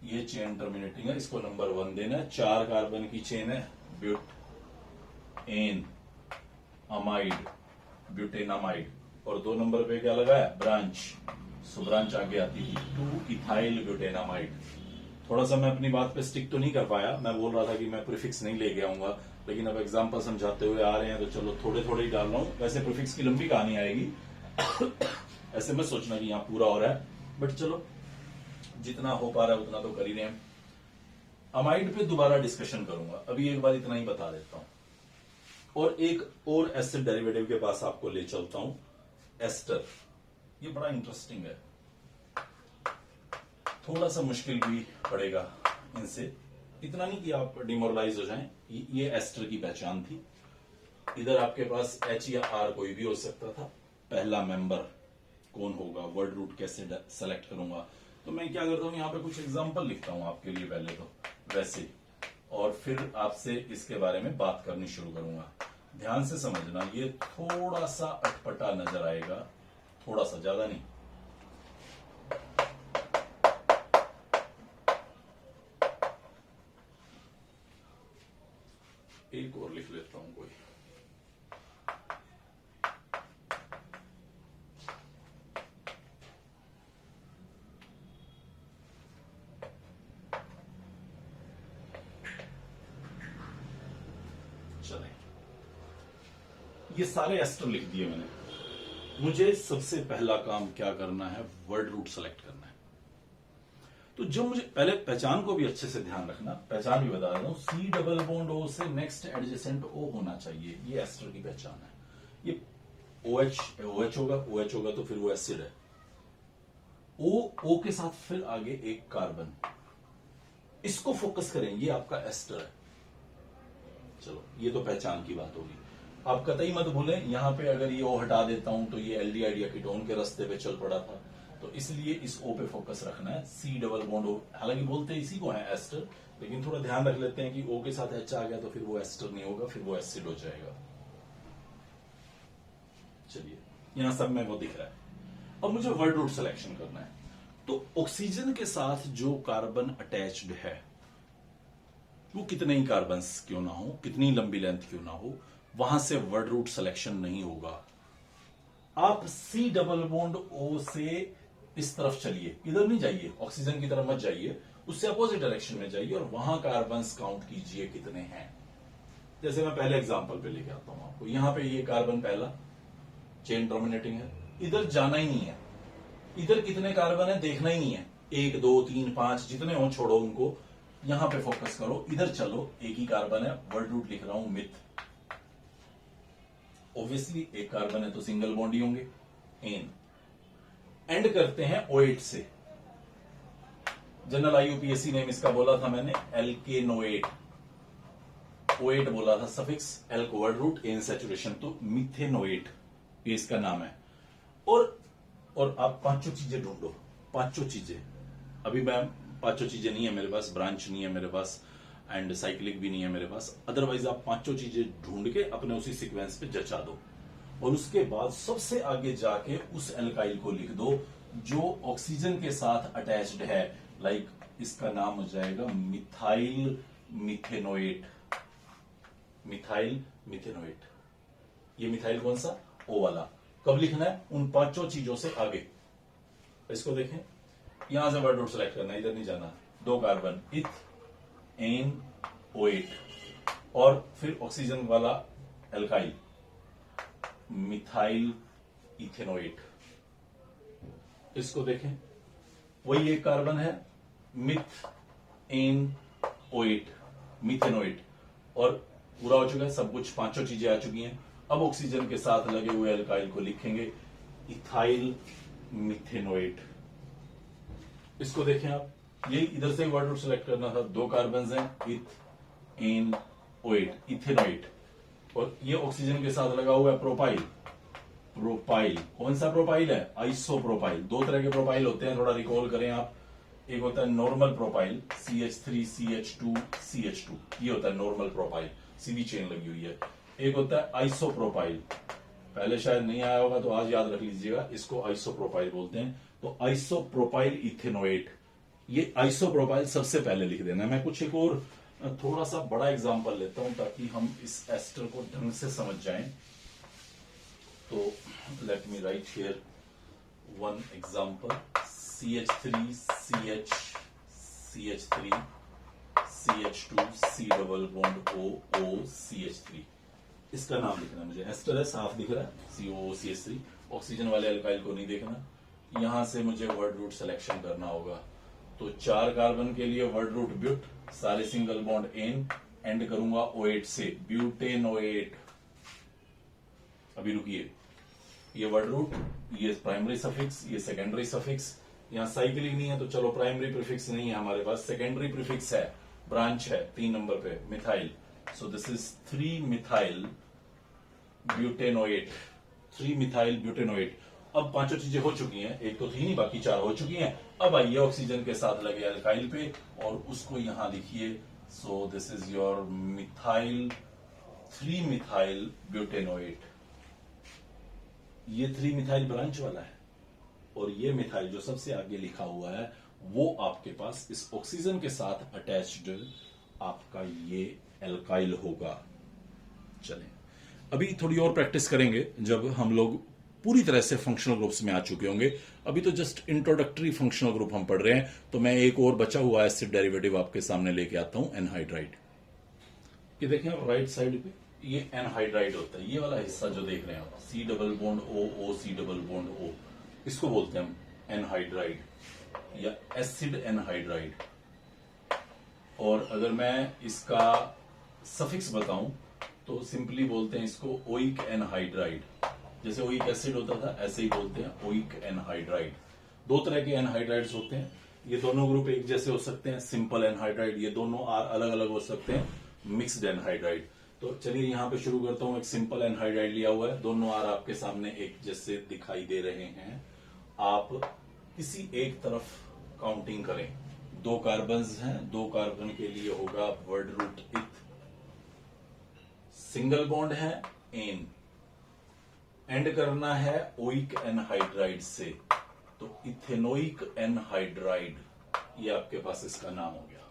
ये चेन टर्मिनेटिंग है, इसको नंबर 1 देना है। 4 कार्बन की चेन है, ब्यूट एन अमाइड, ब्यूटेनामाइड, और 2 नंबर पे क्या लगा है, ब्रांच, सो ब्रांच आगे आती थी 2 इथाइल ब्यूटेनामाइड। थोड़ा सा मैं अपनी बात पे स्टिक तो नहीं कर पाया, मैं बोल रहा था कि मैं प्रीफिक्स नहीं लेके आऊंगा, लेकिन अब एग्जांपल समझाते हुए आ रहे हैं, तो चलो थोड़े थोड़े ही डाल रहा हूं। वैसे प्रीफिक्स की लंबी कहानी आएगी ऐसे मत सोचना कि यहां पूरा हो रहा है, बट चलो जितना हो पा रहा है उतना तो कर ही रहे हैं। अमाइड पे दोबारा डिस्कशन करूंगा, अभी एक बार इतना ही बता देता हूं। और एक और एसिड डेरिवेटिव के पास आपको ले चलता हूं, एस्टर। ये बड़ा इंटरेस्टिंग है, थोड़ा सा मुश्किल भी पड़ेगा इनसे, इतना नहीं कि आप डिमोरलाइज हो जाएं। ये एस्टर की पहचान थी। इधर आपके पास H या R कोई भी हो सकता था। पहला मेंबर कौन होगा, वर्ड रूट कैसे सेलेक्ट करूंगा, तो मैं क्या करता हूं, यहां पे कुछ एग्जांपल लिखता हूं आपके लिए पहले तो वैसे, और फिर आपसे इसके बारे में बात करनी शुरू करूंगा। ध्यान से समझना, ये थोड़ा सा अटपटा नजर आएगा, थोड़ा सा, ज्यादा नहीं। एक और लिख लेता हूं कोई, चले, ये सारे एस्टर लिख दिए मैंने। मुझे सबसे पहला काम क्या करना है, वर्ड रूट सेलेक्ट करना है। तो जो मुझे पहले पहचान को भी अच्छे से ध्यान रखना, पहचान भी बता देता हूं, सी डबल बॉन्ड ओ से नेक्स्ट एडजेसेंट ओ होना चाहिए, ये एस्टर की पहचान है। ये OH होगा तो फिर वो एसिड है। O के साथ फिर आगे एक कार्बन, इसको फोकस करें, ये आपका एस्टर है। चलो ये तो पहचान की बात होगी। आप कतई मत भूलें, यहां पे अगर ये O हटा देता हूं तो ये एल्डिहाइड या कीटोन के रास्ते पे चल पड़ा था, तो इसलिए इस O पे फोकस रखना है। सी डबल बॉन्ड O, हालांकि बोलते इसी को है एस्टर, लेकिन थोड़ा ध्यान रख लेते हैं कि O के साथ H आ गया तो फिर वो एस्टर नहीं होगा, फिर वो एसिड हो जाएगा। चलिए यहां सब में वो दिख रहा है। अब मुझे वर्ड रूट सिलेक्शन करना है, तो ऑक्सीजन के साथ जो कार्बन अटैच्ड है, वो कितने ही कार्बन क्यों ना हो, कितनी लंबी लेंथ क्यों ना हो, वहां से वर्ड रूट सिलेक्शन नहीं होगा। आप सी डबल बॉन्ड ओ से इस तरफ चलिए, इधर नहीं जाइए, ऑक्सीजन की तरफ मत जाइए, उससे अपोजिट डायरेक्शन में जाइए और वहां कार्बन काउंट कीजिए कितने हैं। जैसे मैं पहले एग्जांपल पे लेके आता हूं आपको, यहां पे ये कार्बन पहला चेन डोमिनेटिंग है, इधर जाना ही नहीं है, इधर कितने कार्बन है देखना ही नहीं है, 1 2 3 5 जितने हो छोड़ो उनको, यहां पे फोकस करो, इधर चलो, एक ही कार्बन है, वर्ड रूट लिख रहा हूं मिथ। ऑब्वियसली एक कार्बन है तो सिंगल बॉन्ड ही होंगे, एन। एंड करते हैं OH से, जनरल IUPAC नेम इसका बोला था मैंने, एल्केनोएट। O8 बोला था सफिक्स, एल को वर्ड रूट, एन सैचुरेशन, तो मिथेनोएट ये इसका नाम है। और आप पांचों चीजें ढूंढो, पांचों चीजें। अभी मैं पांचों चीजें नहीं है मेरे पास, ब्रांच नहीं है मेरे पास, एंड साइक्लिक भी नहीं है मेरे पास, अदरवाइज आप पांचों चीजें ढूंढ के अपने उसी सीक्वेंस पे जचा दो, और उसके बाद सबसे आगे जाके उस एल्काइल को लिख दो जो ऑक्सीजन के साथ अटैच्ड है। लाइक इसका नाम हो जाएगा मिथाइल मिथेनोएट, मिथाइल मिथेनोएट। ये मिथाइल कौन सा, O वाला। कब लिखना है, उन पांचों चीजों से आगे। इसको देखें, यहां से वर्ड रूट सेलेक्ट करना, इधर नहीं जाना, 2 कार्बन, इथ एन OH, और फिर ऑक्सीजन वाला एल्काइल मिथाइल इथेनोएट। इसको देखें, वही एक कार्बन है, मिथ एन OH मिथेनोएट, और पूरा हो चुका है सब कुछ, पांचों चीजें आ चुकी हैं। अब ऑक्सीजन के साथ लगे हुए एल्काइल को लिखेंगे इथाइल मिथेनोएट। इसको देखें आप, यही इधर से वर्ड रूट सेलेक्ट करना था, 2 कार्बन हैं, इथ एन OH इथेनोएट, और ये ऑक्सीजन के साथ लगा हुआ है प्रोपाइल। प्रोपाइल कौन सा प्रोपाइल है, आइसोप्रोपाइल। 2 तरह के प्रोपाइल होते हैं, थोड़ा रिकॉल करें आप। एक होता है normal propyl, CH3 CH2 CH2, ये होता है नॉर्मल प्रोपाइल, सीधी चेन लगी हुई है। एक होता है आइसोप्रोपाइल, पहले शायद नहीं आया होगा तो आज याद रख लीजिएगा, इसको आइसोप्रोपाइल बोलते हैं। तो आइसोप्रोपाइल इथेनोएट, ये आइसोप्रोपाइल सबसे पहले लिख देना। मैं कुछ एक और थोड़ा सा बड़ा एग्जांपल लेता हूं ताकि हम इस एस्टर को ढंग से समझ जाएं। तो let me right here one example, CH3 CH CH3 CH2 C double bond O CH3, इसका नाम लिखना मुझे, एस्टर है, साफ दिख रहा है, COOCH3। ऑक्सीजन वाले एल्काइल को नहीं देखना। यहां से मुझे वर्ड रूट सिलेक्शन करना होगा, तो 4 कार्बन के लिए वर्ड रूट ब्यूट, सारे सिंगल बॉन्ड एन, एंड करूंगा OH से, ब्यूटेनोएट। अभी रुकिए, ये वर्ड रूट, ये प्राइमरी सफिक्स, ये सेकेंडरी सफिक्स, यहां साइक्लिक नहीं है तो चलो प्राइमरी प्रीफिक्स नहीं है हमारे पास, सेकेंडरी प्रीफिक्स है, ब्रांच है 3 नंबर पे, methyl. So this is 3 methyl butanoate, 3 methyl butanoate. अब पांचों चीजें हो चुकी हैं, एक तो थी नहीं, बाकी 4 हो चुकी हैं। अब आइए ऑक्सीजन के साथ लगे एल्काइल पे और उसको यहां लिखिए। So this is your methyl, 3 methyl butanoate. ये 3 मिथाइल ब्रांच वाला है, और ये मिथाइल जो सबसे आगे लिखा हुआ है वो आपके पास इस ऑक्सीजन के साथ अटैच्ड आपका ये एल्काइल होगा। चलें, अभी थोड़ी और प्रैक्टिस करेंगे जब हम लोग पूरी तरह से फंक्शनल ग्रुप्स में आ चुके होंगे। अभी तो जस्ट इंट्रोडक्टरी फंक्शनल ग्रुप हम पढ़ रहे हैं, तो मैं एक और बचा हुआ एसिड डेरिवेटिव आपके सामने लेके आता हूं, एनहाइड्राइड। ये देखें आप राइट साइड पे, ये एनहाइड्राइड होता है, ये वाला हिस्सा जो देख रहे हैं आप, C double bond O O C double bond O, इसको बोलते हैं हम एनहाइड्राइड। या एसिड एनहाइड्राइड। और अगर मैं इसका सफिक्स बताऊं तो सिंपली बोलते हैं इसको ओइक एनहाइड्राइड। जैसे ओइक एसिड होता था ऐसे ही बोलते हैं ओइक एनहाइड्राइड। दो तरह के एनहाइड्राइड्स होते हैं, ये दोनों ग्रुप एक जैसे हो सकते हैं, सिंपल एनहाइड्राइड, ये दोनों आर अलग अलग हो सकते हैं, मिक्स्ड एनहाइड्राइड। तो चलिए यहां पे शुरू करता हूं। एक सिंपल एनहाइड्राइड लिया हुआ है, दोनों आर आपके सामने एक जैसे दिखाई दे रहे हैं। आप किसी एक तरफ काउंटिंग करें। दो कार्बन्स हैं, दो कार्बन के लिए होगा वर्ड रूट इथ। सिंगल बॉन्ड है एन, एंड करना है ओइक एनहाइड्राइड से, तो इथेनोइक एनहाइड्राइड, ये आपके पास इसका नाम हो गया।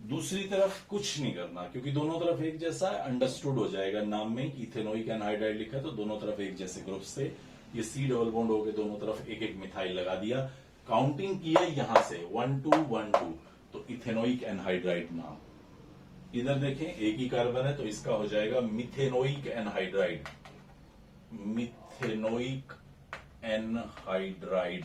दूसरी तरफ कुछ नहीं करना क्योंकि दोनों तरफ एक जैसा है, अंडरस्टूड हो जाएगा नाम में कि इथेनोइक एनहाइड्राइड लिखा है तो दोनों तरफ एक जैसे ग्रुप से ये सी डबल बॉन्ड हो गए, दोनों तरफ एक एक मिथाइल लगा दिया। काउंटिंग किया यहां से 1 2 1 2, तो इथेनोइक एनहाइड्राइड नाम। इधर देखें एक ही कार्बन है तो इसका हो जाएगा मिथेनोइक एनहाइड्राइड, मिथेनोइक एनहाइड्राइड।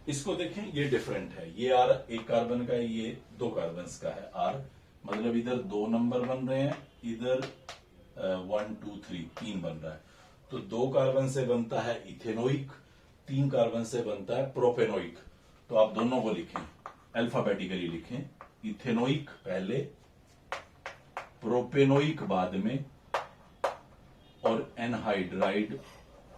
इसको देखें ये डिफरेंट है, ये आर एक कार्बन का है, ये दो कार्बन का है आर, मतलब इधर दो नंबर बन रहे हैं, इधर 1 2 3 तीन बन रहा है। तो दो कार्बन से बनता है इथेनोइक, तीन कार्बन से बनता है प्रोपेनोइक। तो आप दोनों को लिखें, अल्फाबेटिकली लिखें, इथेनोइक पहले, प्रोपेनोइक बाद में, और एनहाइड्राइड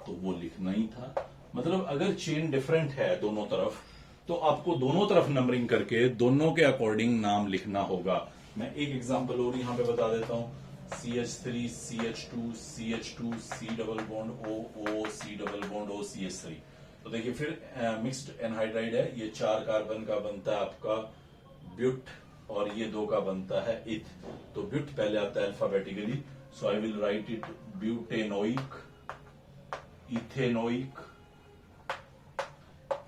तो वो लिखना ही था। मतलब अगर चेन डिफरेंट है दोनों तरफ तो आपको दोनों तरफ नंबरिंग करके दोनों के अकॉर्डिंग नाम लिखना होगा। मैं एक एग्जांपल और यहां पे बता देता हूं, CH3 CH2 CH2 C double bond O C double bond O CH3। तो देखिए फिर मिक्स्ड एनहाइड्राइड है, ये चार कार्बन का बनता है आपका ब्यूट और ये दो का बनता है इथ। तो ब्यूट पहले आता है alphabetically, so I will write it butanoic, ethanoic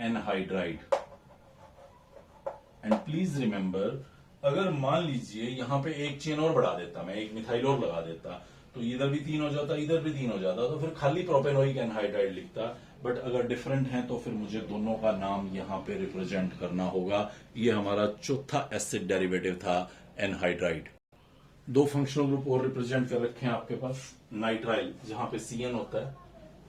anhydride. And please remember, अगर मान लीजिए यहां पे एक चेन और बढ़ा देता, मैं एक मिथाइल और लगा देता, तो इधर भी तीन हो जाता, इधर भी तीन हो जाता, तो फिर खाली प्रोपेनोइक एनहाइड्राइड लिखता। बट अगर डिफरेंट है तो फिर मुझे दोनों का नाम यहां पे रिप्रेजेंट करना होगा। ये हमारा चौथा एसिड डेरिवेटिव था एनहाइड्राइड। दो फंक्शनल ग्रुप और रिप्रेजेंट कर रखे हैं आपके पास। नाइट्राइल जहां पे CN होता है,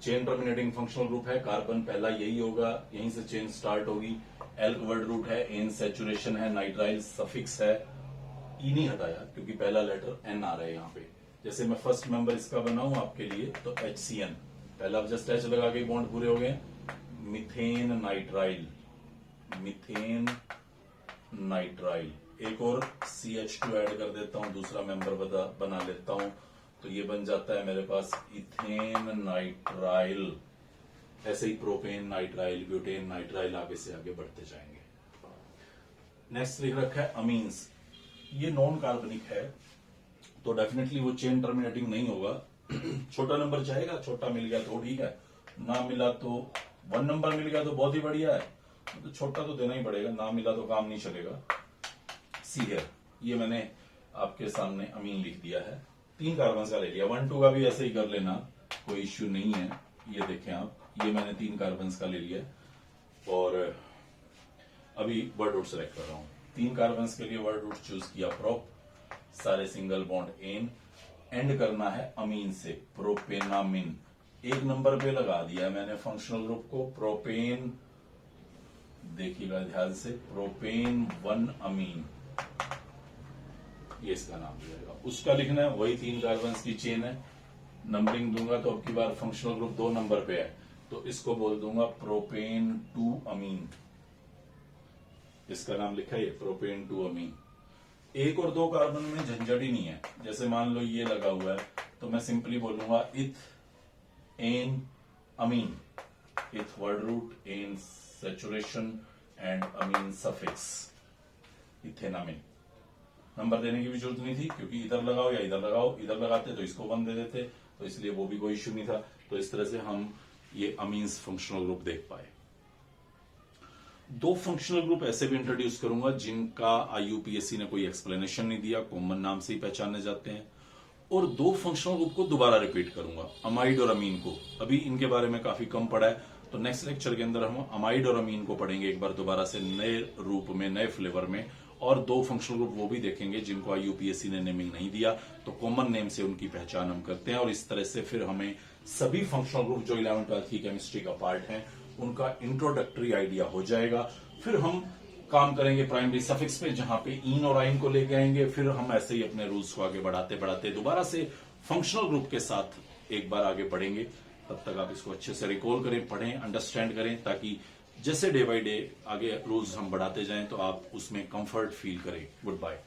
चेन टर्मिनेटिंग फंक्शनल ग्रुप है, कार्बन पहला यही होगा, यहीं से चेन स्टार्ट होगी। एल्क वर्ड रूट है, एन सैचुरेशन है, नाइट्राइल सफिक्स है, ई नहीं हटाया क्योंकि पहला लेटर एन आ रहा है यहाँ पे। जैसे मैं फर्स्ट मेंबर इसका बनाऊं आपके लिए तो HCN, पहला जस्ट एच लगा के बॉन्ड पूरे हो गए। मिथेन नाइट्राइल, मिथेन नाइट्राइल, एक और CH2 ऐड कर देता हूं, दूसरा मेंबर बना लेता हूं, तो ये बन जाता है मेरे पास इथेन नाइट्राइल। ऐसे ही प्रोपेन नाइट्राइल, ब्यूटेन नाइट्राइल, आगे से आगे बढ़ते जाएंगे। नेक्स्ट लिख रखा है अमीन्स, ये नॉन कार्बनिक है तो डेफिनेटली वो चेन टर्मिनेटिंग नहीं होगा। छोटा नंबर चाहेगा, छोटा मिल गया तो ठीक है, ना मिला तो 1 नंबर मिल गया तो बहुत ही बढ़िया है, तो छोटा तो देना ही पड़ेगा, ना मिला तो काम नहीं चलेगा। सी है, ये मैंने आपके सामने अमीन लिख दिया है, 3 कार्बन का ले लिया। 1 2 का भी ऐसे ही कर लेना, कोई इश्यू नहीं है। ये देखें आप, ये मैंने 3 कार्बन का ले लिया और अभी वर्ड रूट सेलेक्ट कर रहा हूं। 3 कार्बन के लिए वर्ड रूट चूज किया प्रोप, सारे सिंगल बॉन्ड एन, एंड करना है अमीन से, प्रोपेनामिन। 1 नंबर पे लगा दिया मैंने फंक्शनल ग्रुप को, प्रोपेन, देखिएगा ध्यान से, प्रोपेन 1 अमीन, ये इसका नाम दिया। उसका लिखना है, वही 3 कार्बन की चेन है, नंबरिंग दूंगा तो अब की बार फंक्शनल ग्रुप 2 नंबर पे है तो इसको बोल दूंगा प्रोपेन 2 अमीन, इसका नाम लिखा है प्रोपेन 2 अमीन। 1 और 2 कार्बन में झंझट ही नहीं है, जैसे मान लो ये लगा हुआ है तो मैं सिंपली बोलूंगा इथ an amine, eth word root, N saturation and amine suffix, ethanamine. Number देने की भी जरूरत नहीं थी क्योंकि इधर लगाओ या इधर लगाओ, इधर लगाते तो इसको 1 दे देते, तो इसलिए वो भी कोई इश्यू नहीं था। तो इस तरह से हम ये अमीन्स फंक्शनल ग्रुप देख पाए। 2 फंक्शनल ग्रुप ऐसे भी इंट्रोड्यूस करूंगा जिनका IUPAC ने कोई एक्सप्लेनेशन नहीं दिया, कॉमन नाम से ही पहचाने जाते हैं, और 2 फंक्शनल ग्रुप को दोबारा रिपीट करूंगा, अमाइड और अमीन को। अभी इनके बारे में काफी कम पढ़ा है तो नेक्स्ट लेक्चर के अंदर हम अमाइड और अमीन को पढ़ेंगे एक बार दोबारा से नए रूप में, नए फ्लेवर में, और 2 फंक्शनल ग्रुप वो भी देखेंगे जिनको यूपीएससी ने नेमिंग नहीं दिया, तो कॉमन नेम से उनकी पहचान हम करते हैं। और इस तरह से फिर हमें सभी फंक्शनल ग्रुप जो 11th-12th की केमिस्ट्री का पार्ट है उनका इंट्रोडक्टरी आइडिया हो जाएगा। फिर हम काम करेंगे प्राइमरी सफिक्स पे, जहां पे इन और आइन को लेके आएंगे। फिर हम ऐसे ही अपने रूल्स को आगे बढ़ाते बढ़ाते दोबारा से फंक्शनल ग्रुप के साथ एक बार आगे बढ़ेंगे। तब तक आप इसको अच्छे से रिकॉल करें, पढ़ें, अंडरस्टैंड करें, ताकि जैसे डे बाय डे आगे रूल्स हम बढ़ाते जाएं तो आप उसमें कंफर्ट फील करें। Good bye.